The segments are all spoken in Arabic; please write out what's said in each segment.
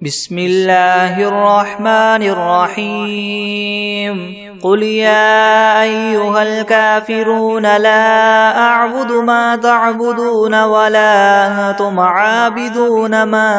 بسم الله الرحمن الرحيم قل يا أيها الكافرون لا أعبد ما تعبدون ولا أنتم عابدون ما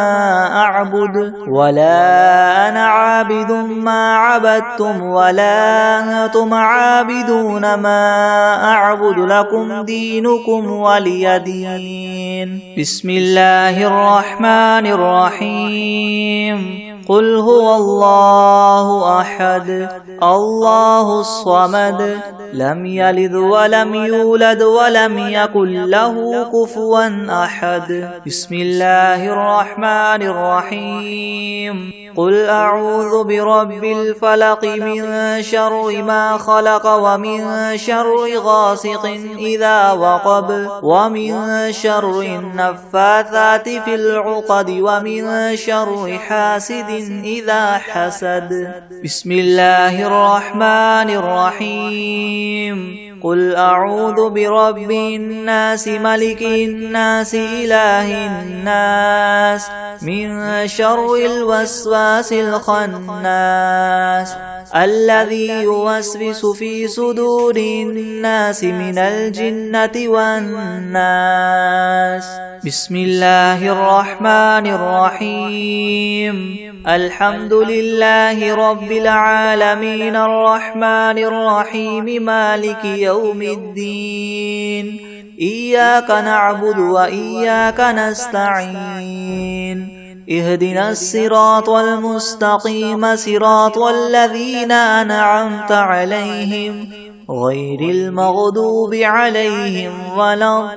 أعبد ولا أنا عابد ما عبدتم ولا أنتم عابدون ما أعبد لكم دينكم ولي دين. بسم الله الرحمن الرحيم قل هو الله أحد الله الصمد لم يلد ولم يولد ولم يكن له كفوا أحد. بسم الله الرحمن الرحيم قل أعوذ برب الفلق من شر ما خلق ومن شر غاسق إذا وقب ومن شر النفاثات في العقد ومن شر حاسد إذا حسد. بسم الله الرحمن الرحيم قل أعوذ برب الناس ملك الناس إله الناس من شر الوسواس الخناس الذي يوسوس في صدور الناس من الجنة والناس. بسم الله الرحمن الرحيم الحمد لله رب العالمين الرحمن الرحيم مالك يوم الدين إياك نعبد وإياك نستعين اهدنا الصراط المستقيم صراط الذين أنعمت عليهم غير المغضوب عليهم ولا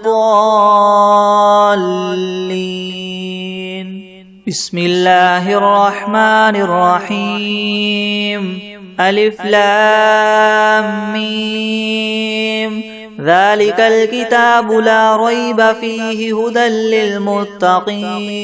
الضالين. بسم الله الرحمن الرحيم ألف لام ميم ذلك الكتاب لا ريب فيه هدى للمتقين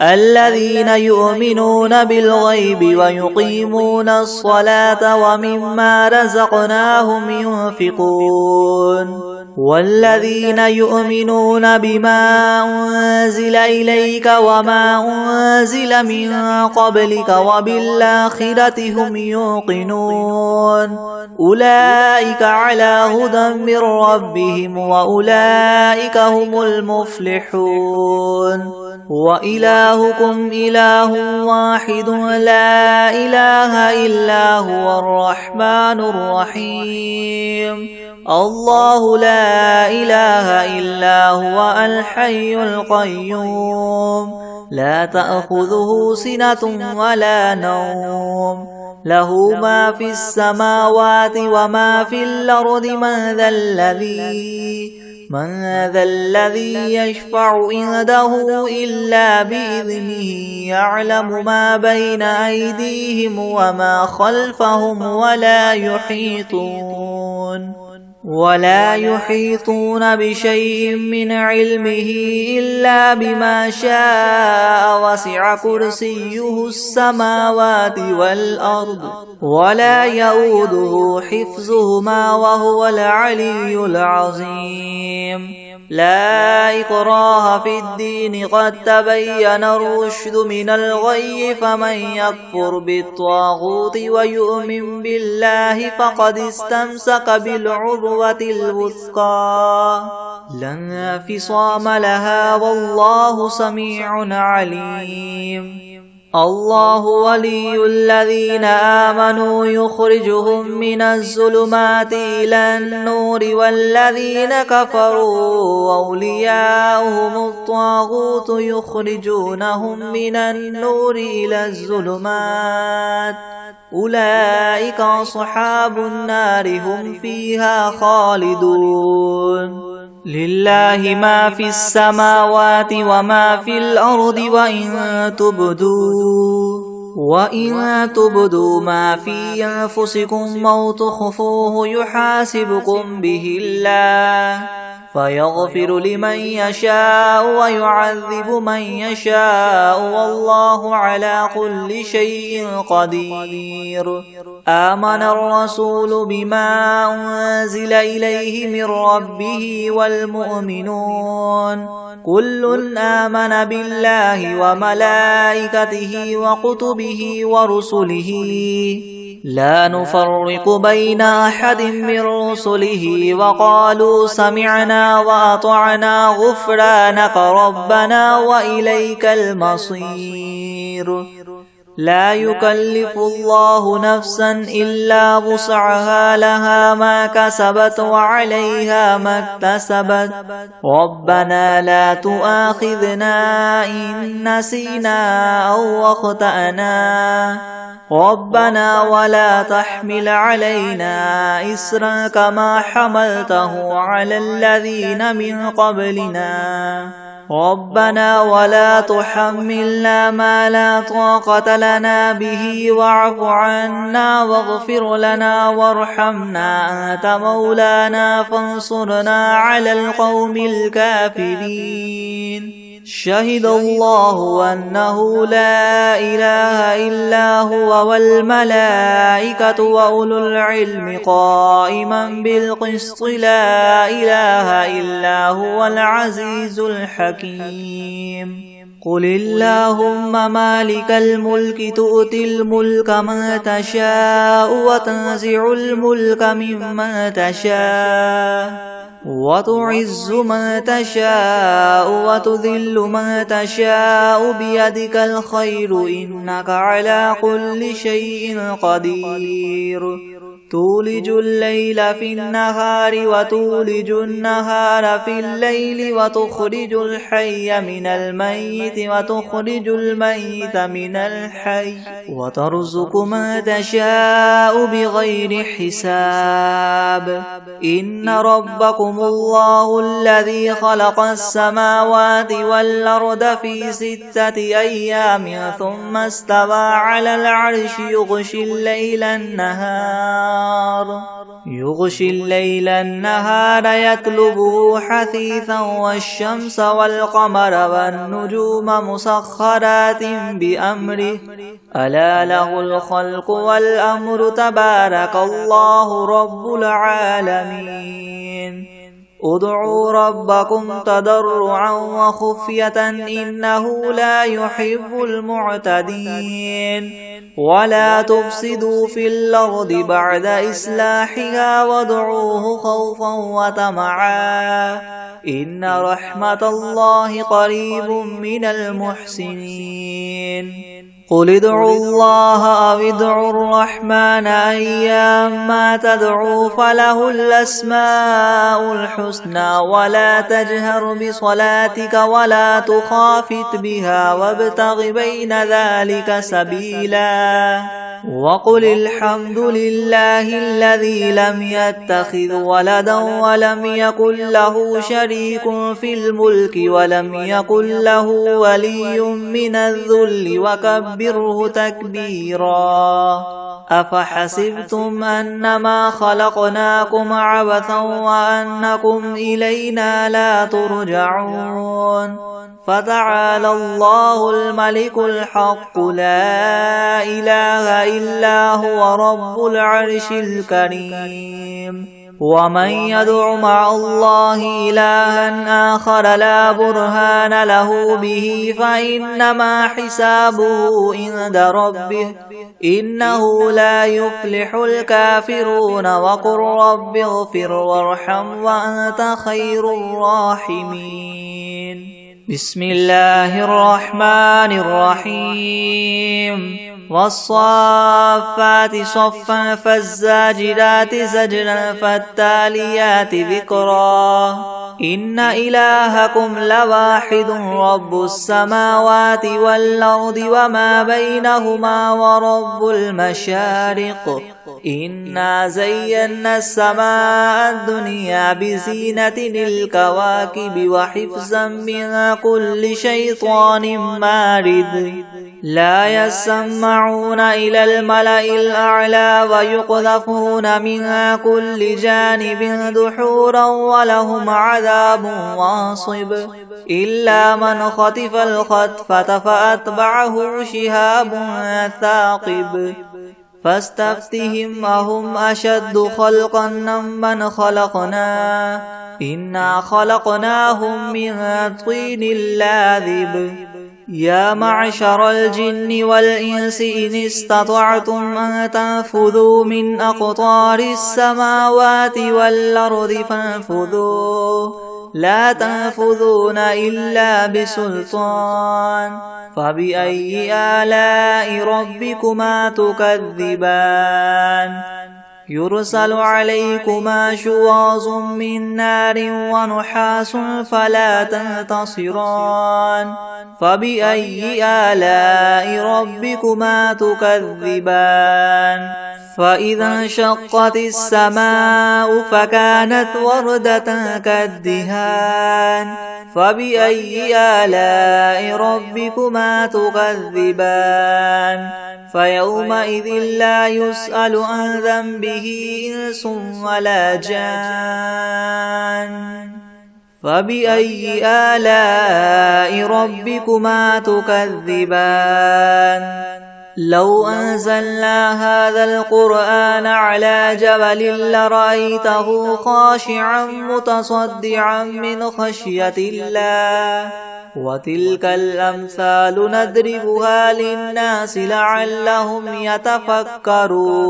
الذين يؤمنون بالغيب ويقيمون الصلاة ومما رزقناهم ينفقون والذين يؤمنون بما أنزل إليك وما أنزل من قبلك وبالآخرة هم يوقنون أولئك على هدى من ربهم وأولئك هم المفلحون. وإلهكم إله واحد لا إله إلا هو الرحمن الرحيم الله لا إله إلا هو الحي القيوم لا تأخذه سنة ولا نوم له ما في السماوات وما في الأرض من ذا الذي يشفع عنده إلا بإذنه يعلم ما بين أيديهم وما خلفهم ولا يحيطون بشيء من علمه إلا بما شاء وسع كرسيه السماوات والأرض ولا يؤوده حفظهما وهو العلي العظيم. لا إكراه في الدين قد تبين الرشد من الغي فمن يكفر بالطاغوت ويؤمن بالله فقد استمسك بالعروة الوثقى لا انفصام لها والله سميع عليم. الله ولي الذين آمنوا يخرجهم من الظلمات إلى النور والذين كفروا أولياؤهم الطاغوت يخرجونهم من النور إلى الظلمات أولئك أصحاب النار هم فيها خالدون. لله ما في السماوات وما في الأرض وإن تبدوا ما في أنفسكم أو تخفوه يحاسبكم به الله فيغفر لمن يشاء ويعذب من يشاء والله على كل شيء قدير. آمن الرسول بما أنزل إليه من ربه والمؤمنون كل آمن بالله وملائكته وكتبه ورسله لا نفرق بين أحد من رسله وقالوا سمعنا وأطعنا غفرانك ربنا وإليك المصير. لا يكلف الله نفسا إلا وسعها لها ما كسبت وعليها ما اكتسبت ربنا لا تؤاخذنا إن نسينا أو أخطأنا ربنا ولا تحمل علينا إصرا كما حملته على الذين من قبلنا ربنا ولا تحملنا ما لا طاقة لنا به واعف عنا واغفر لنا وارحمنا أنت مولانا فانصرنا على القوم الكافرين. شهد الله أنه لا إله إلا هو والملائكة وأولو العلم قائما بالقسط لا إله إلا هو العزيز الحكيم. قل اللهم مالك الملك تؤتي الملك من تشاء وتنزع الملك ممن تشاء وتعز من تشاء وتذل من تشاء بيدك الخير إنك على كل شيء قدير. تولج الليل في النهار وتولج النهار في الليل وتخرج الحي من الميت وتخرج الميت من الحي وترزق من تشاء بغير حساب. إن ربكم الله الذي خلق السماوات والأرض في 6 أيام ثم استوى على العرش يغشي الليل النهار يطلبه حثيثا والشمس والقمر والنجوم مسخرات بأمره ألا له الخلق والأمر تبارك الله رب العالمين. ادعوا ربكم تضرعا وخفية إنه لا يحب المعتدين. ولا تفسدوا في الأرض بعد إصلاحها وادعوه خوفا وطمعا إن رحمة الله قريب من المحسنين. قل ادعوا الله أو ادعوا الرحمن أيما تدعوا فله الأسماء الحسنى ولا تجهر بصلاتك ولا تخافت بها وابتغ بين ذلك سبيلا. وقل الحمد لله الذي لم يتخذ ولدا ولم يكن له شريك في الملك ولم يكن له ولي من الذل وكبره تكبيرا. أفحسبتم أنما خلقناكم عبثا وأنكم إلينا لا ترجعون. فتعالى الله الملك الحق لا إله إلا هو رب العرش الكريم. ومن يدع مع الله إلها آخر لا برهان له به فإنما حسابه عند ربه إنه لا يفلح الكافرون. وقل رب اغفر وارحم وأنت خير الراحمين. بسم الله الرحمن الرحيم. والصافات صفا فالزاجرات زجرا فالتاليات ذكرا. إن إلهكم لواحد رب السماوات والأرض وما بينهما ورب المشارق إنا زينا السماء الدنيا بزينة الكواكب وحفظا من كل شيطان مارد لا يسمعون إلى الملأ الأعلى ويقذفون من كل جانب دحورا ولهم عذاب واصب إلا من خطف الخطفة فأتبعه شهاب ثاقب فاستفتهم أهم أشد خلقا ممن خلقنا إنا خلقناهم من طين لاذب يا معشر الجن والإنس إن استطعتم أن تنفذوا من أقطار السماوات والأرض فانفذوا لا تنفذون إلا بسلطان فبأي آلاء ربكما تكذبان يرسل عليكما شواظ من نار ونحاس فلا تنتصران فبأي آلاء ربكما تكذبان فإذا انشقت السماء فكانت وردة كالدهان فبأي آلاء ربكما تكذبان فيومئذ لا يسأل عن ذنبه إنس ولا جان فبأي آلاء ربكما تكذبان لو أنزلنا هذا القرآن على جبل لرأيته خاشعا متصدعا من خشية الله وتلك الأمثال نضربها للناس لعلهم يتفكرون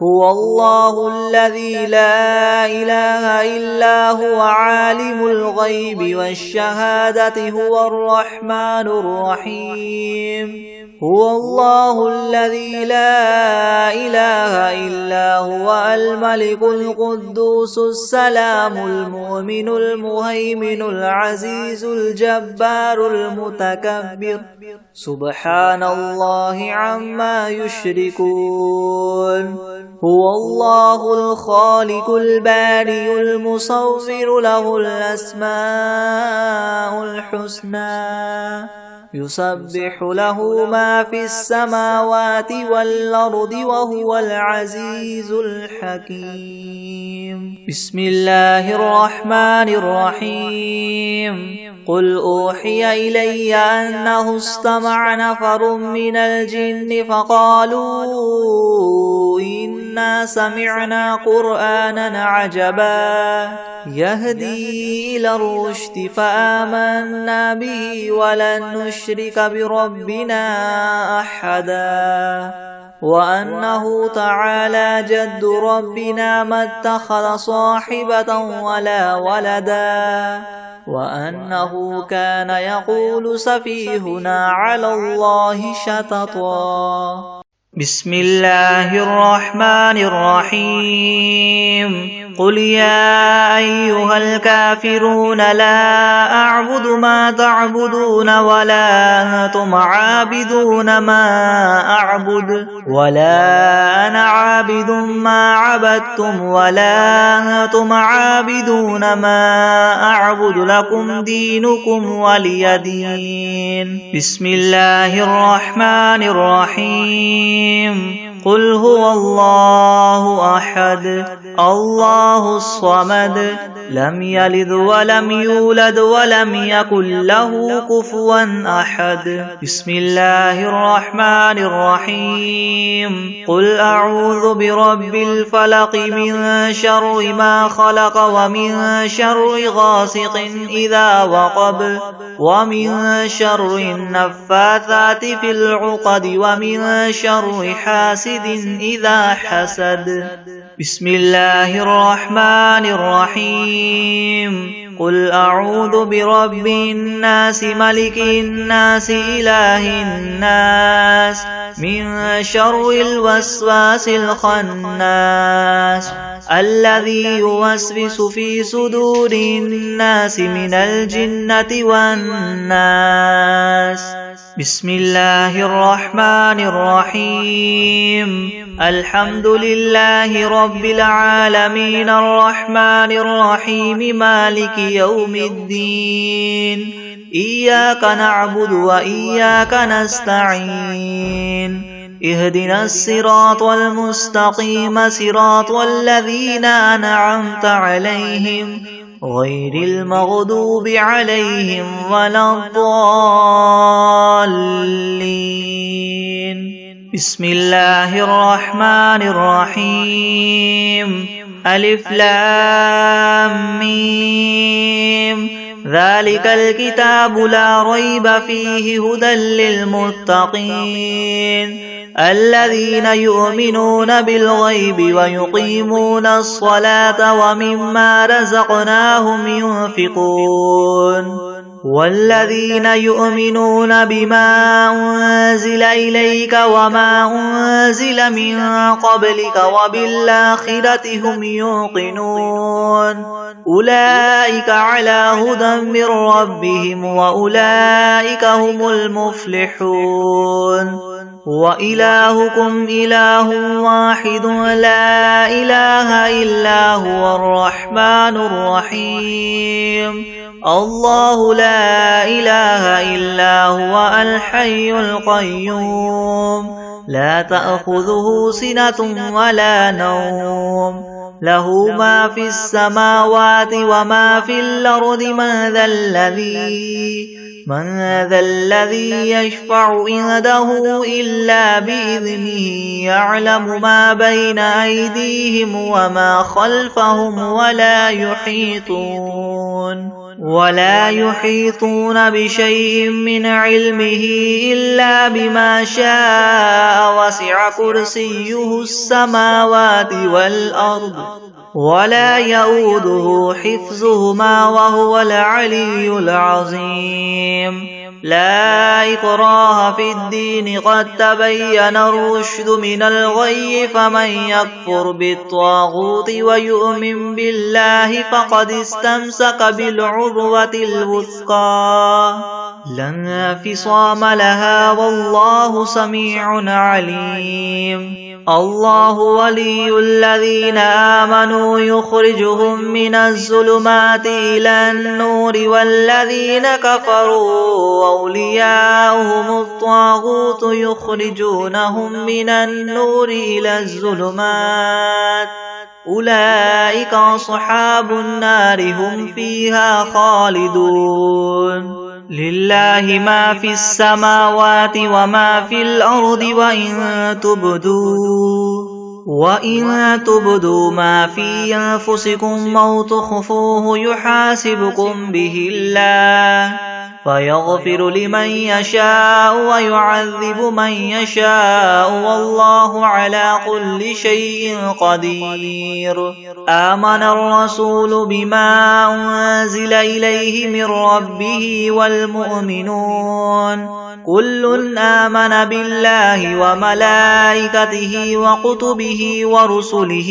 هو الله الذي لا إله إلا هو عالم الغيب والشهادة هو الرحمن الرحيم هو الله الذي لا إله إلا هو الملك القدوس السلام المؤمن المهيمن العزيز الجبار المتكبر سبحان الله عما يشركون هو الله الخالق البارئ المصور له الأسماء الحسنى يسبح له ما في السماوات والأرض وهو العزيز الحكيم بسم الله الرحمن الرحيم قل أوحي إلي أنه استمع نفر من الجن فقالوا إنا سمعنا قرآنا عجبا يهدي إلى الرشد فآمنا به ولن نشرك بربنا أحدا وأنه تعالى جد ربنا ما اتخذ صاحبة ولا ولدا وأنه كان يقول سفيهنا على الله شططا بسم الله الرحمن الرحيم قل يا أيها الكافرون لا أعبد ما تعبدون ولا أنتم عابدون ما أعبد ولا أنا عابد ما عبدتم ولا أنتم عابدون ما أعبد لكم دينكم ولي دين بسم الله الرحمن الرحيم قل هو الله أحد الله الصمد لم يلد ولم يولد ولم يكن له كفوا أحد بسم الله الرحمن الرحيم قل أعوذ برب الفلق من شر ما خلق ومن شر غاسق إذا وقب ومن شر النفاثات في العقد ومن شر حاسد إذا حسد بسم الله الرحمن الرحيم قل أعوذ برب الناس ملك الناس إله الناس من شر الوسواس الخناس الذي يوسوس في صدور الناس من الجنة والناس بسم الله الرحمن الرحيم الحمد لله رب العالمين الرحمن الرحيم مالك يوم الدين إياك نعبد وإياك نستعين اهدنا الصراط المستقيم صراط الذين أنعمت عليهم غير المغضوب عليهم ولا الضالين بسم الله الرحمن الرحيم ألف لام ميم ذلك الكتاب لا ريب فيه هدى للمتقين الذين يؤمنون بالغيب ويقيمون الصلاة ومما رزقناهم ينفقون والذين يؤمنون بما أنزل إليك وما أنزل من قبلك وبالآخرة هم يوقنون أولئك على هدى من ربهم وأولئك هم المفلحون وإلهكم إله واحد لا إله إلا هو الرحمن الرحيم الله لا إله إلا هو الحي القيوم لا تأخذه سنة ولا نوم له ما في السماوات وما في الأرض من ذا الذي يشفع عنده إلا بإذنه يعلم ما بين أيديهم وما خلفهم ولا يحيطون بشيء من علمه إلا بما شاء وسع كرسيه السماوات والأرض ولا يؤوده حفظهما وهو العلي العظيم لا إكراه في الدين قد تبين الرشد من الغي فمن يكفر بالطاغوت ويؤمن بالله فقد استمسك بالعروة الوثقى لا انفصام لها والله سميع عليم الله ولي الذين آمنوا يخرجهم من الظلمات إلى النور والذين كفروا أولياؤهم الطاغوت يخرجونهم من النور إلى الظلمات أولئك أصحاب النار هم فيها خالدون لله ما في السماوات وما في الأرض وإن تبدوا ما في أنفسكم أو تخفوه يحاسبكم به الله فيغفر لمن يشاء ويعذب من يشاء والله على كل شيء قدير آمن الرسول بما أنزل إليه من ربه والمؤمنون كل آمن بالله وملائكته وكتبه ورسله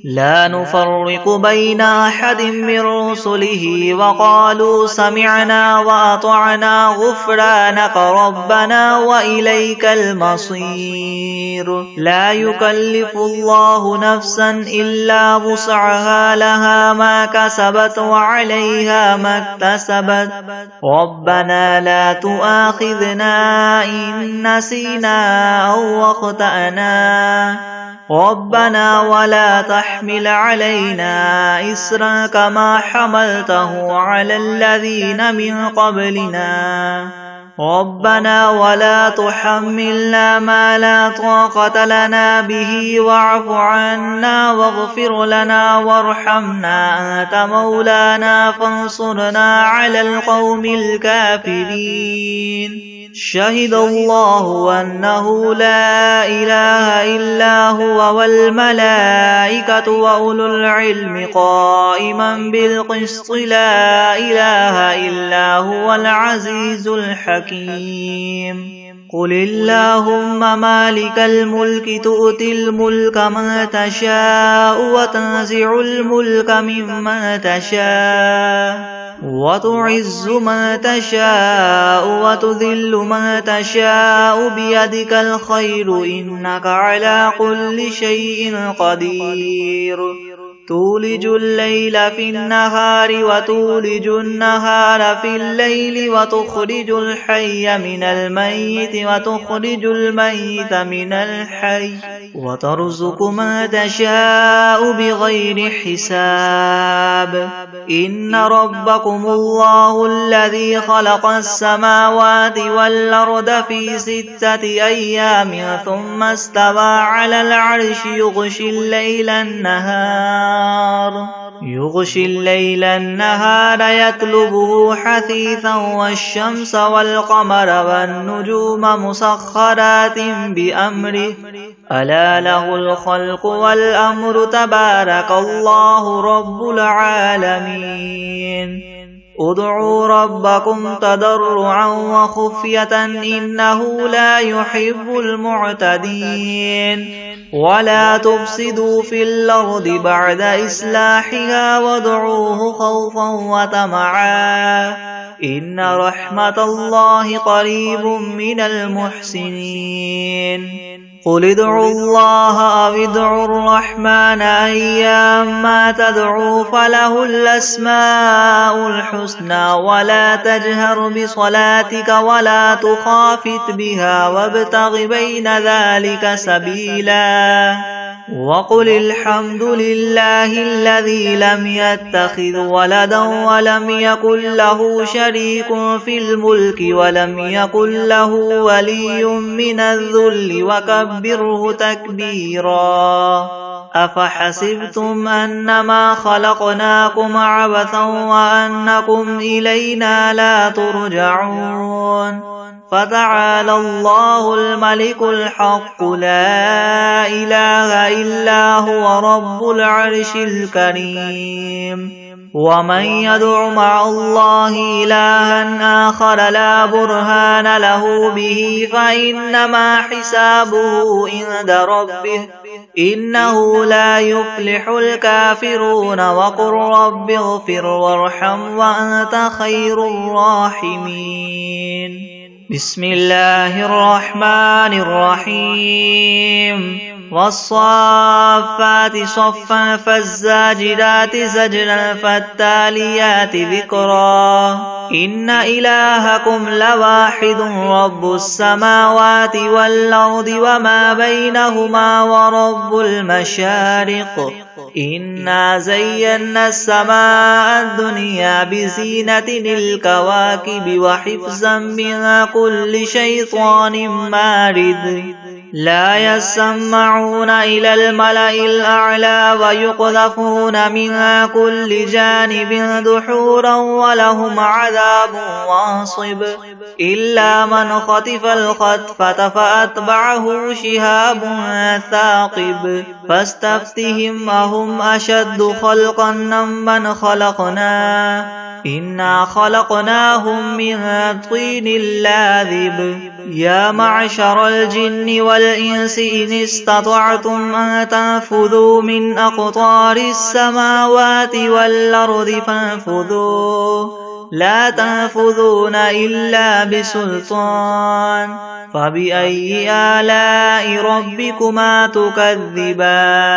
لا نفرق بين أحد من رسله وقالوا سمعنا وأطعنا غفرانك ربنا وإليك المصير لا يكلف الله نفسا إلا وسعها لها ما كسبت وعليها ما اكتسبت ربنا لا تؤاخذنا إن نسينا أو أخطأنا ربنا ولا تحمل علينا إصرا كما حملته على الذين من قبلنا ربنا ولا تحملنا ما لا طاقة لنا به واعف عنا واغفر لنا وارحمنا أنت مولانا فانصرنا على القوم الكافرين شهد الله أنه لا إله إلا هو والملائكة وأولو العلم قائما بالقسط لا إله إلا هو العزيز الحكيم قل اللهم مالك الملك تؤتي الملك من تشاء وتنزع الملك ممن تشاء وتعز من تشاء وتذل من تشاء بيدك الخير إنك على كل شيء قدير تولج الليل في النهار وتولج النهار في الليل وتخرج الحي من الميت وتخرج الميت من الحي وترزق من تشاء بغير حساب إن ربكم الله الذي خلق السماوات والأرض في 6 أيام ثم استوى على العرش يغشي الليل النهار يطلبه حثيثا والشمس والقمر والنجوم مسخرات بأمره ألا له الخلق والأمر تبارك الله رب العالمين ادعوا ربكم تضرعا وخفية إنه لا يحب المعتدين ولا تفسدوا في الأرض بعد إصلاحها وادعوه خوفا وطمعا إن رحمة الله قريب من المحسنين قل ادعوا الله أو ادعوا الرحمن أيما تدعوا فله الأسماء الحسنى ولا تجهر بصلاتك ولا تخافت بها وابتغ بين ذلك سبيلا وقل الحمد لله الذي لم يتخذ ولدا ولم يكن له شريك في الملك ولم يكن له ولي من الذل وكبره تكبيرا أفحسبتم أنما خلقناكم عبثا وأنكم إلينا لا ترجعون فتعالى الله الملك الحق لا إله إلا هو رب العرش الكريم ومن يدع مع الله إلها آخر لا برهان له به فإنما حسابه عند ربه إنه لا يفلح الكافرون وقل رب اغفر وارحم وأنت خير الراحمين بسم الله الرحمن الرحيم والصافات صفا فالزاجرات زجرا فالتاليات ذكرا إن إلهكم لواحد رب السماوات والأرض وما بينهما ورب المشارق إنا زينا السماء الدنيا بزينة الكواكب وحفظا من كل شيطان مارد لا يسمعون إلى الملأ الأعلى ويقذفون من كل جانب دحورا ولهم عذاب واصب إلا من خطف الخطفة فأتبعه شهاب ثاقب فاستفتهم أهم أشد خلقا من خلقنا إنا خلقناهم من طين لاذب يا معشر الجن والإنس إن استطعتم أن تنفذوا من أقطار السماوات والأرض فانفذوا لا تنفذون إلا بسلطان فبأي آلاء ربكما تكذبان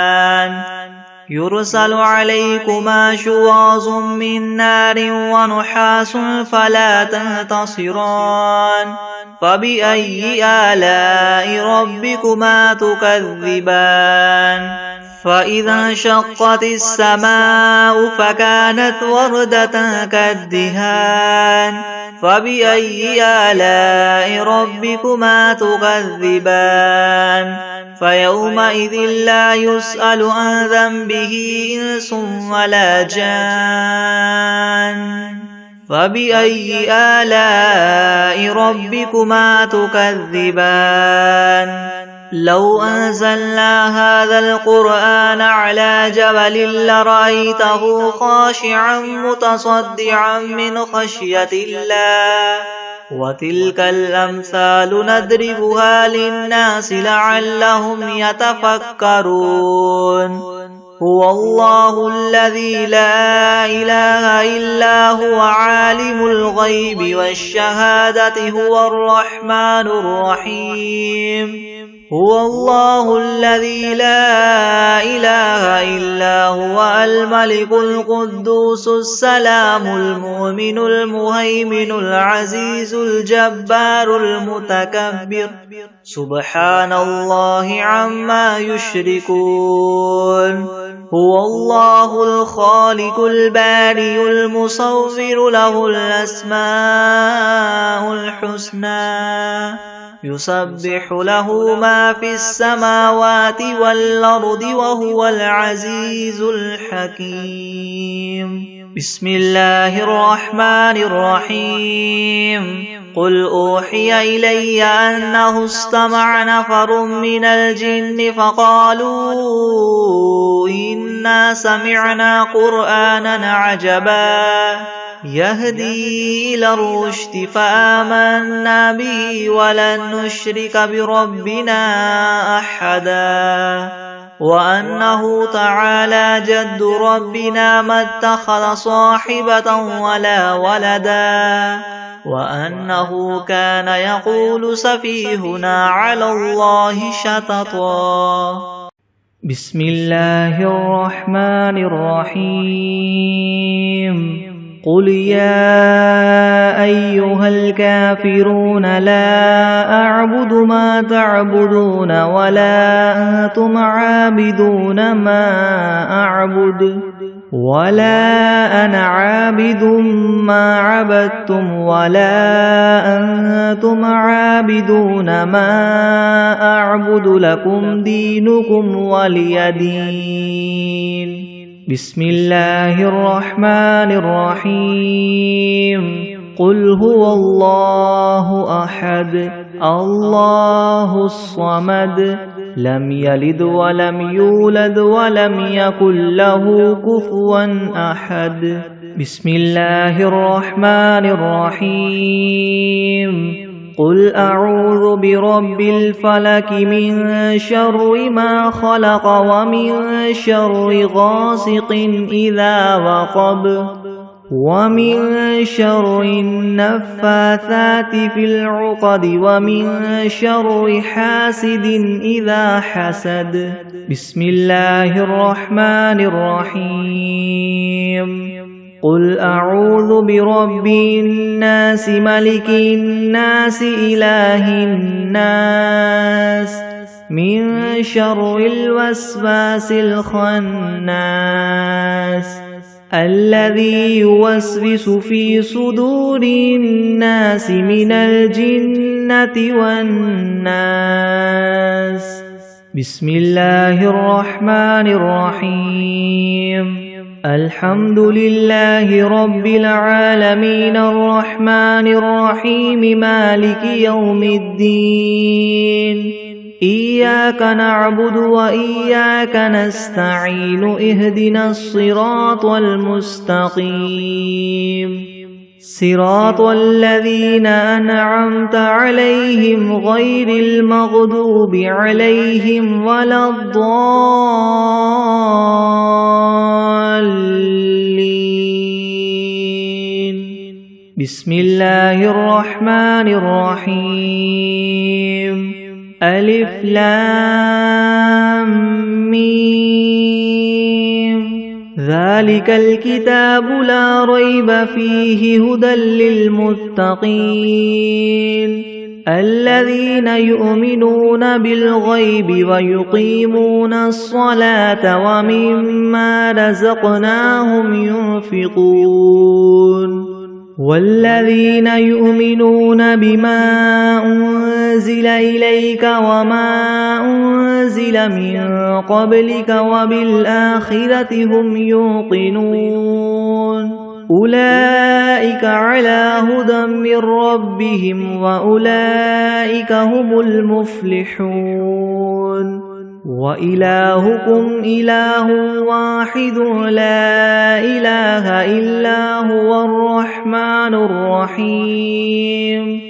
يرسل عليكما شواظ من نار ونحاس فلا تنتصران فبأي آلاء ربكما تكذبان فإذا انشقت السماء فكانت وردة كالدهان فبأي آلاء ربكما تكذبان فيومئذ لا يسأل عن ذنبه إنس ولا جان فبأي آلاء ربكما تكذبان لو أنزلنا هذا القرآن على جبل لرأيته خاشعا متصدعا من خشية الله وتلك الأمثال نضربها للناس لعلهم يتفكرون هو الله الذي لا إله إلا هو عالم الغيب والشهادة هو الرحمن الرحيم هو الله الذي لا إله إلا هو الملك القدوس السلام المؤمن المهيمن العزيز الجبار المتكبر سبحان الله عما يشركون هو الله الخالق البارئ المصور له الأسماء الحسنى يسبح له ما في السماوات والأرض وهو العزيز الحكيم بسم الله الرحمن الرحيم قل أوحي إلي أنه استمع نفر من الجن فقالوا إنا سمعنا قرآنا عجبا يهدي إلى الرشد فآمنا به ولن نشرك بربنا أحدا وأنه تعالى جد ربنا ما اتخذ صاحبة ولا ولدا وأنه كان يقول سفيهنا على الله شططا بسم الله الرحمن الرحيم قل يا أيها الكافرون لا أعبد ما تعبدون ولا أنتم عابدون ما أعبد ولا أنا عابد ما عبدتم ولا أنتم عابدون ما أعبد لكم دينكم ولي دين بسم الله الرحمن الرحيم قل هو الله أحد الله الصمد لم يلد ولم يولد ولم يكن له كفوا أحد بسم الله الرحمن الرحيم قل أعوذ برب الفلك من شر ما خلق ومن شر غاسق إذا وقب ومن شر النفاثات في العقد ومن شر حاسد إذا حسد بسم الله الرحمن الرحيم قل أعوذ برب الناس ملك الناس إله الناس من شر الوسواس الخناس الذي يوسوس في صدور الناس من الجنة والناس بسم الله الرحمن الرحيم الحمد لله رب العالمين الرحمن الرحيم مالك يوم الدين إياك نعبد وإياك نستعين اهدنا الصراط المستقيم صراط الذين أنعمت عليهم غير المغضوب عليهم ولا الضالين بسم الله الرحمن الرحيم ألف لام ميم ذلك الكتاب لا ريب فيه هدى للمتقين الذين يؤمنون بالغيب ويقيمون الصلاة ومما رزقناهم ينفقون والذين يؤمنون بما أنزل إليك وما أنزل من قبلك وبالآخرة هم يوقنون أولئك على هدى من ربهم وأولئك هم المفلحون وإلهكم إله واحد لا إله إلا هو الرحمن الرحيم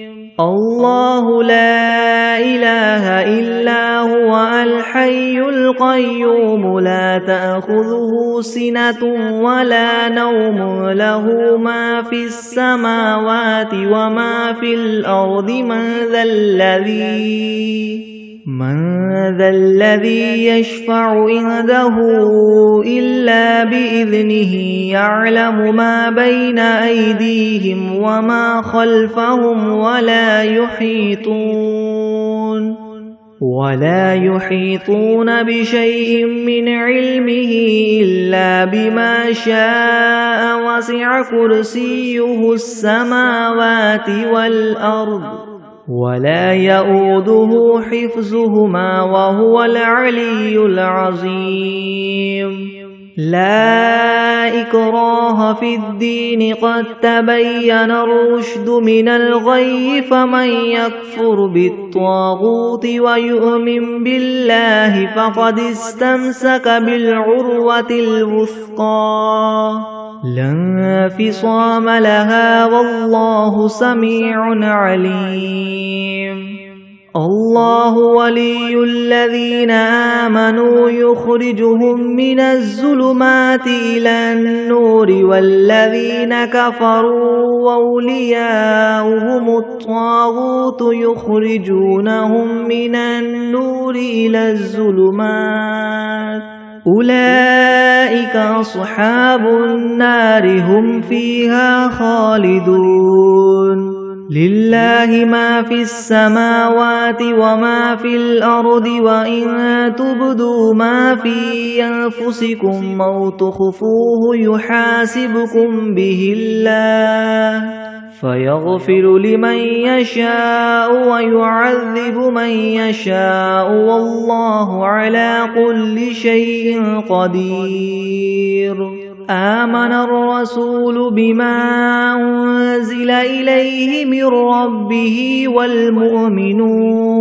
الله لا إله إلا هو الحي القيوم القيوم لا تأخذه سنة ولا نوم له ما في السماوات وما في الأرض من ذا الذي يشفع عنده إلا بإذنه يعلم ما بين أيديهم وما خلفهم ولا يحيطون بشيء من علمه إلا بما شاء وسع كرسيه السماوات والأرض ولا يؤوده حفظهما وهو العلي العظيم لا إكراه في الدين قد تبين الرشد من الغي فمن يكفر بالطاغوت ويؤمن بالله فقد استمسك بالعروة الوثقى لا انفصام لها والله سميع عليم الله ولي الذين آمنوا يخرجهم من الظلمات إلى النور والذين كفروا أولياؤهم الطاغوت يخرجونهم من النور إلى الظلمات أولئك أصحاب النار هم فيها خالدون لله ما في السماوات وما في الأرض وإن تبدوا ما في أنفسكم أو تخفوه يحاسبكم به الله فيغفر لمن يشاء ويعذب من يشاء والله على كل شيء قدير آمن الرسول بما أنزل إليه من ربه والمؤمنون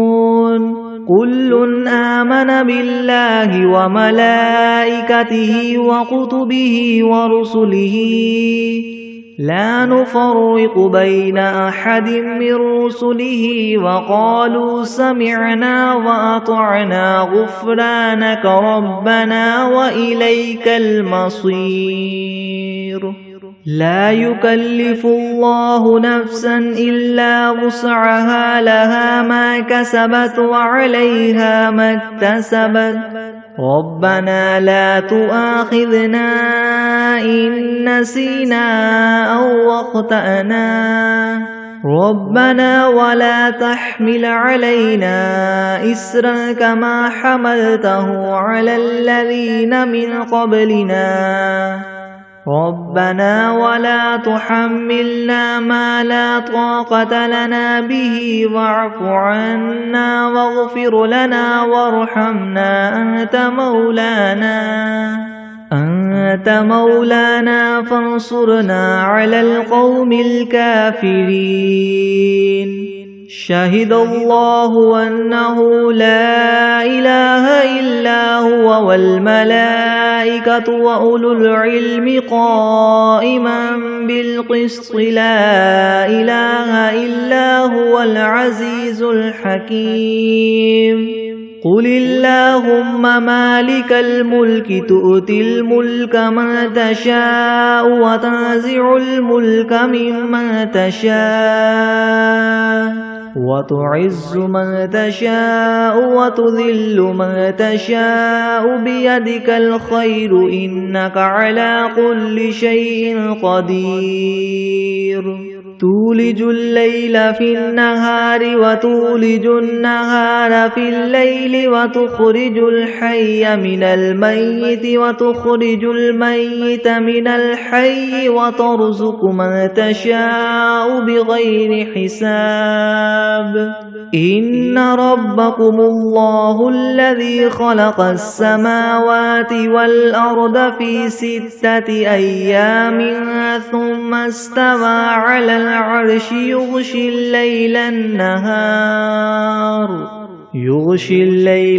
كل آمن بالله وملائكته وكتبه ورسله لا نفرق بين أحد من رسله وقالوا سمعنا وأطعنا غفرانك ربنا وإليك المصير لا يكلف الله نفسا إلا وسعها لها ما كسبت وعليها ما اكتسبت ربنا لا تؤاخذنا إن نسينا أو أخطأنا ربنا ولا تحمل علينا إسرا كما حملته على الذين من قبلنا ربنا ولا تحملنا ما لا طاقة لنا به واعف عنا واغفر لنا وارحمنا أنت مولانا فانصرنا على القوم الكافرين شهد الله أنه لا إله إلا هو والملائكة وأولو العلم قائما بالقسط لا إله إلا هو العزيز الحكيم قل اللهم مالك الملك تؤتي الملك من تشاء وتنزع الملك ممن تشاء وتعز من تشاء وتذل من تشاء بيدك الخير إنك على كل شيء قدير تولج الليل في النهار وتولج النهار في الليل وتخرج الحي من الميت وتخرج الميت من الحي وترزق من تشاء بغير حساب إن ربكم الله الذي خلق السماوات والأرض في 6 أيام ثم استوى على العرش يغشي الليل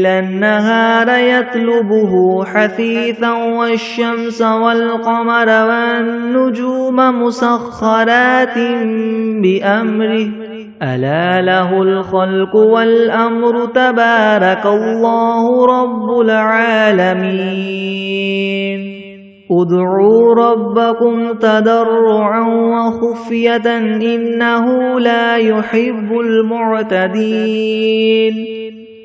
النهار يطلبه حثيثا والشمس والقمر والنجوم مسخرات بأمره ألا له الخلق والأمر تبارك الله رب العالمين ادعوا ربكم تضرعا وخفية إنه لا يحب المعتدين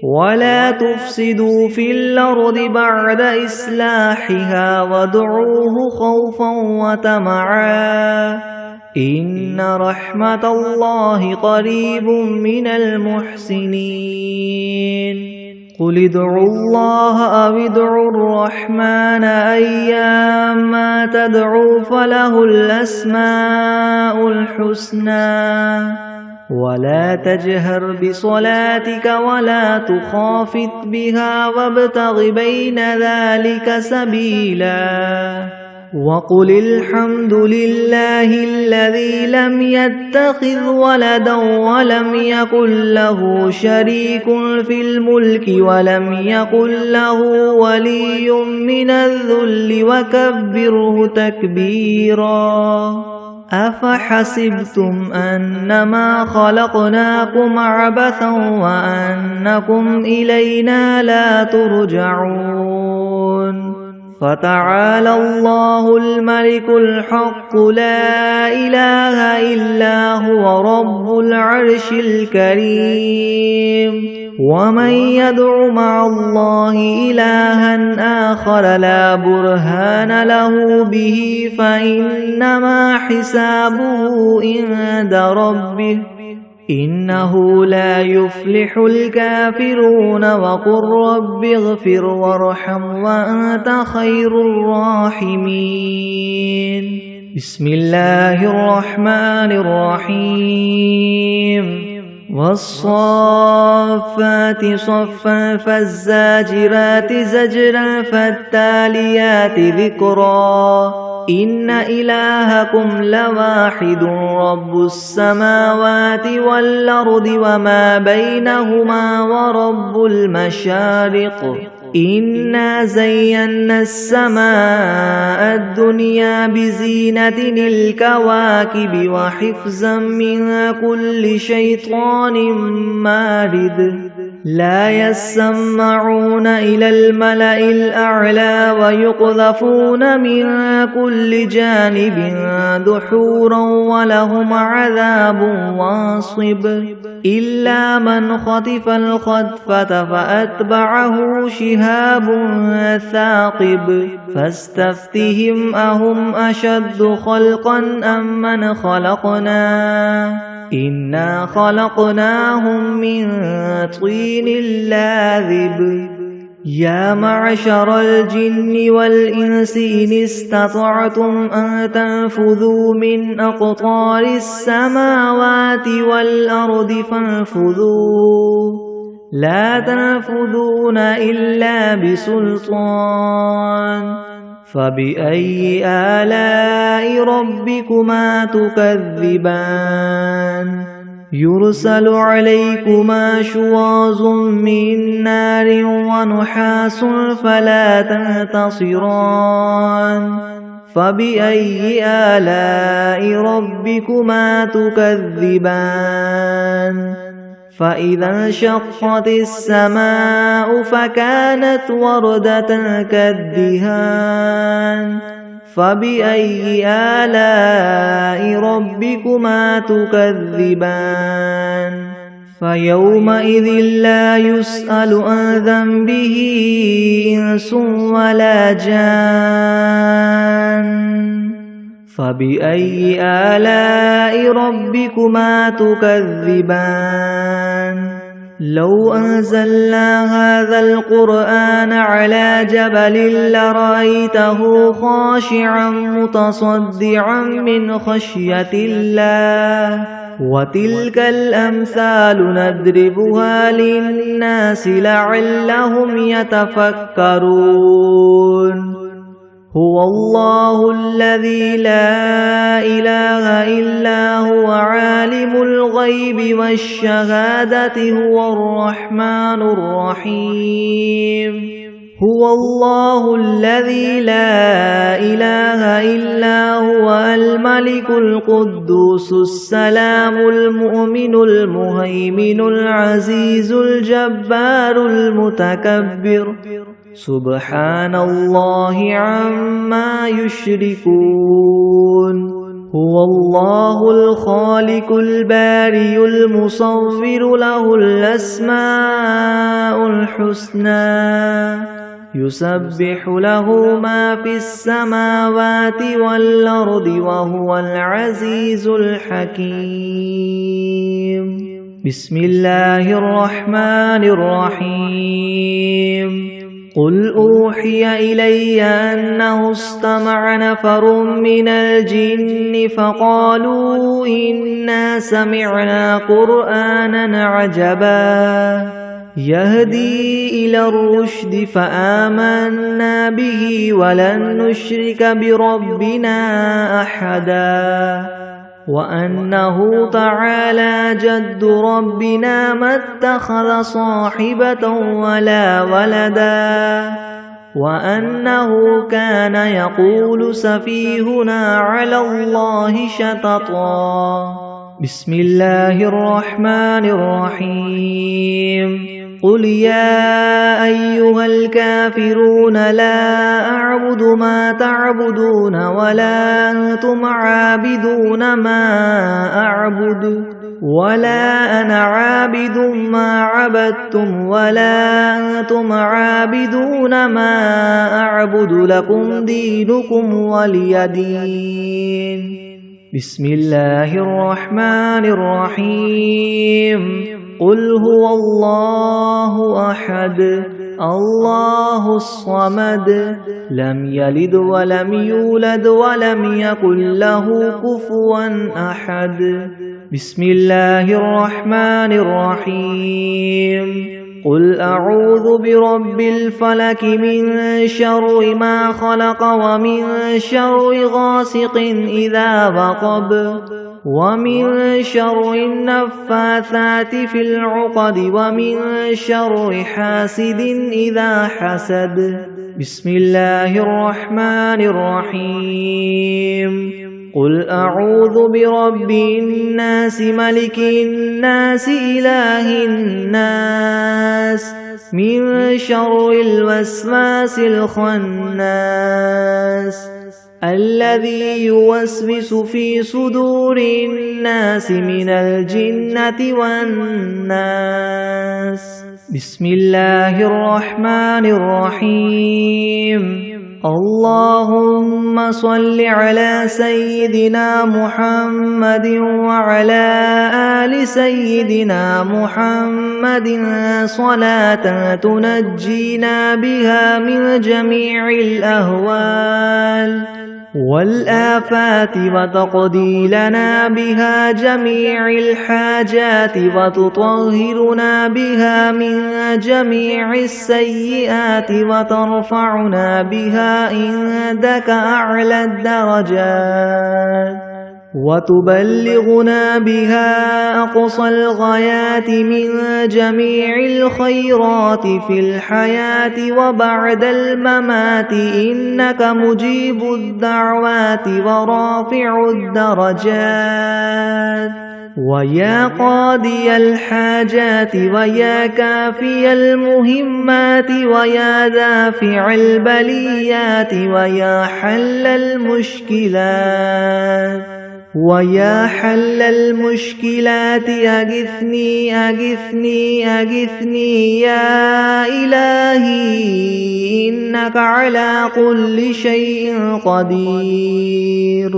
ولا تفسدوا في الأرض بعد إصلاحها وادعوه خوفا وطمعا إن رحمة الله قريب من المحسنين قل ادعوا الله أو ادعوا الرحمن أيما تدعوا فله الأسماء الحسنى ولا تجهر بصلاتك ولا تخافت بها وابتغ بين ذلك سبيلا وقل الحمد لله الذي لم يتخذ ولدا ولم يكن له شريك في الملك ولم يكن له ولي من الذل وكبره تكبيرا أفحسبتم أنما خلقناكم عبثا وأنكم إلينا لا ترجعون فتعالى الله الملك الحق لا إله إلا هو رب العرش الكريم ومن يدع مع الله إلها آخر لا برهان له به فإنما حسابه عند ربه إنه لا يفلح الكافرون وقل رب اغفر وارحم وأنت خير الراحمين بسم الله الرحمن الرحيم والصافات صفا فالزاجرات زجرا فالتاليات ذكرا إن إلهكم لواحد رب السماوات والأرض وما بينهما ورب المشارق إنا زينا السماء الدنيا بزينة الكواكب وحفظا من كل شيطان مارد لا يسمعون إلى الملأ الأعلى ويقذفون من كل جانب دحورا ولهم عذاب واصب إلا من خطف الخطفة فأتبعه شهاب ثاقب فاستفتهم أهم أشد خلقا أم من خلقنا إنا خلقناهم من طين لاذب يا معشر الجن والإنس إن استطعتم أن تنفذوا من أقطار السماوات والأرض فانفذوا لا تنفذون إلا بسلطان فبأي آلاء ربكما تكذبان يرسل عليكما شواظ من نار ونحاس فلا تنتصران فبأي آلاء ربكما تكذبان فإذا انشقت السماء فكانت وردة كالدهان فبأي آلاء ربكما تكذبان فيومئذ لا يسأل عن ذنبه إنس ولا جان فبأي آلاء ربكما تكذبان لو أنزلنا هذا القرآن على جبل لرأيته خاشعا متصدعا من خشية الله وتلك الأمثال نضربها للناس لعلهم يتفكرون هو الله الذي لا إله إلا هو عالم الغيب والشهادة هو الرحمن الرحيم هو الله الذي لا إله إلا هو الملك القدوس السلام المؤمن المهيمن العزيز الجبار المتكبر سبحان الله عما يشركون هو الله الخالق البارئ المصور له الأسماء الحسنى يسبح له ما في السماوات والأرض وهو العزيز الحكيم بسم الله الرحمن الرحيم قل أوحي إلي أنه استمع نفر من الجن فقالوا إنا سمعنا قرآنا عجبا يهدي إلى الرشد فآمنا به ولن نشرك بربنا أحدا وأنه تعالى جد ربنا ما اتخذ صاحبة ولا ولدا وأنه كان يقول سفيهنا على الله شططا بسم الله الرحمن الرحيم قل يا أيها الكافرون لا أعبد ما تعبدون ولا أنتم عابدون ما أعبد ولا أنا عابد ما عبدتم ولا أنتم عابدون ما أعبد لكم دينكم ولي دين بسم الله الرحمن الرحيم قل هو الله أحد الله الصمد لم يلد ولم يولد ولم يكن له كفوا أحد بسم الله الرحمن الرحيم قل أعوذ برب الفلك من شر ما خلق ومن شر غاسق إذا وقب ومن شر النفاثات في العقد ومن شر حاسد إذا حسد بسم الله الرحمن الرحيم قل أعوذ برب الناس ملك الناس إله الناس من شر الوسواس الخناس الذي يوسوس في صدور الناس من الجنة والناس بسم الله الرحمن الرحيم اللهم صل على سيدنا محمد وعلى آل سيدنا محمد صلاة تنجينا بها من جميع الأهوال والآفات وتقضي لنا بها جميع الحاجات وتطهرنا بها من جميع السيئات وترفعنا بها عندك أعلى الدرجات وتبلغنا بها أقصى الغايات من جميع الخيرات في الحياة وبعد الممات إنك مجيب الدعوات ورافع الدرجات ويا قاضي الحاجات ويا كافي المهمات ويا دافع البليات ويا حل المشكلات ويا حل المشكلات أغثني أغثني أغثني يا إلهي إنك على كل شيء قدير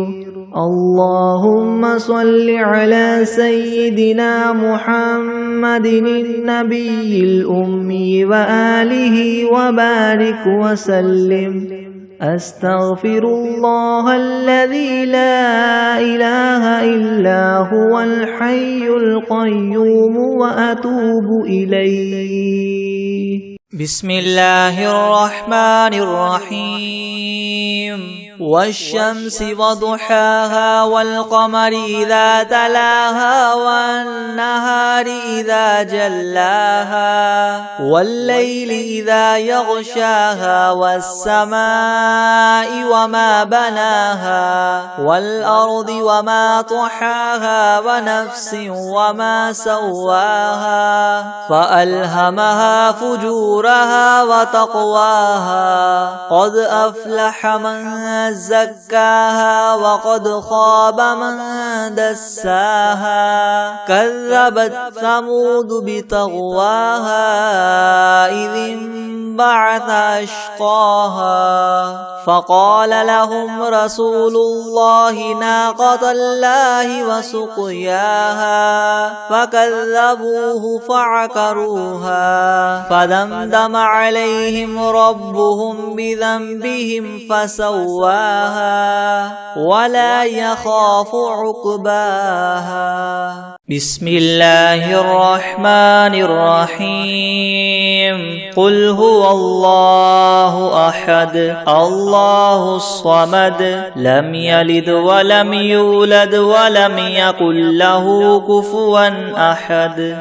اللهم صل على سيدنا محمد النبي الأمي وآله وبارك وسلم أستغفر الله الذي لا إله إلا هو الحي القيوم وأتوب إليه بسم الله الرحمن الرحيم والشمس وضحاها والقمر إذا تلاها والنهار إذا جلاها والليل إذا يغشاها والسماء وما بناها والأرض وما طحاها ونفس وما سواها فألهمها فجورها وتقواها قد أفلح من زكاها وقد خاب من دساها كذبت ثمود بطغواها إذ انبعث أشقاها فقال لهم رسول الله ناقة الله وسقياها فكذبوه فعقروها فدمدم عليهم ربهم بذنبهم فسواها ولا يخاف عقباها بسم الله الرحمن الرحيم قل هو الله أحد الله الصمد لم يلد ولم يولد ولم يكن له كفوا أحد